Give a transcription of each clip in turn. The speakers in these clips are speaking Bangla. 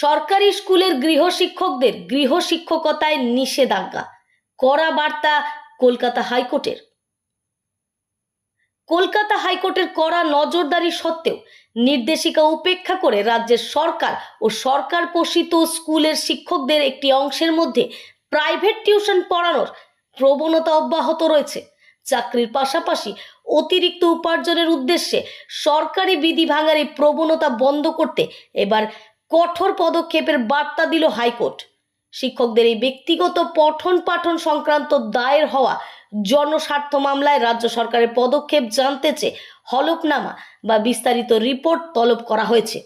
সরকারি স্কুলের গৃহশিক্ষকদের গৃহশিক্ষকতায় নিষেধাজ্ঞা, কড়া বার্তা কলকাতা হাইকোর্টের। কলকাতা হাইকোর্টের কড়া নজরদারি সত্ত্বেও নির্দেশিকা উপেক্ষা করে রাজ্যের সরকার ও সরকার পোষিত স্কুলের শিক্ষকদের একটি অংশের মধ্যে প্রাইভেট টিউশন পড়ানোর প্রবণতা অব্যাহত রয়েছে। চাকরির পাশাপাশি অতিরিক্ত উপার্জনের উদ্দেশ্যে সরকারি বিধি ভাঙার এই প্রবণতা বন্ধ করতে এবার কঠোর পদক্ষেপের বার্তা দিল হাইকোর্ট। শিক্ষকদের এই ব্যক্তিগত পঠন পাঠন সংক্রান্ত দায়ের হওয়া জনস্বার্থ মামলায় রাজ্য সরকারের পদক্ষেপ জানতে চেয়ে হলফনামা বা বিস্তারিত রিপোর্ট তলব করা হয়েছে।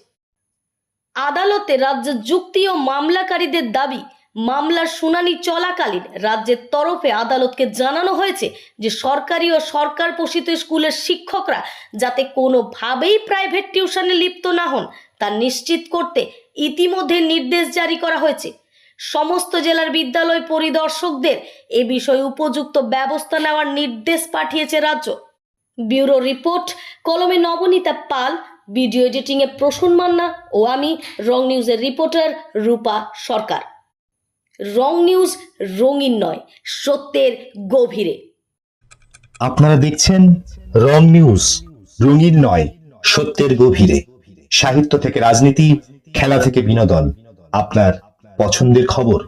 আদালতে রাজ্যের যুক্তি ও মামলাকারীদের দাবি, মামলার শুনানি চলাকালীন রাজ্যের তরফে আদালতকে জানানো হয়েছে যে সরকারি ও সরকার পোষিত স্কুলের শিক্ষকরা যাতে কোনোভাবেই প্রাইভেট টিউশনে লিপ্ত না হন তা নিশ্চিত করতে ইতিমধ্যে নির্দেশ জারি করা হয়েছে। সমস্ত জেলার বিদ্যালয় পরিদর্শকদের এ বিষয়ে উপযুক্ত ব্যবস্থা নেওয়ার নির্দেশ পাঠিয়েছে রাজ্য। ব্যুরো রিপোর্ট, কলমে নবনীতা পাল, ভিডিও এডিটিংয়ে প্রসূন মান্না ও আমি রং নিউজের রিপোর্টার রূপা সরকার। রং নিউজ, রঙিন নয়, সত্যের গভীরে। আপনারা দেখছেন রং নিউজ, রঙিন নয়, সত্যের গভীরে। সাহিত্য থেকে রাজনীতি, খেলা থেকে বিনোদন, আপনার পছন্দের খবর।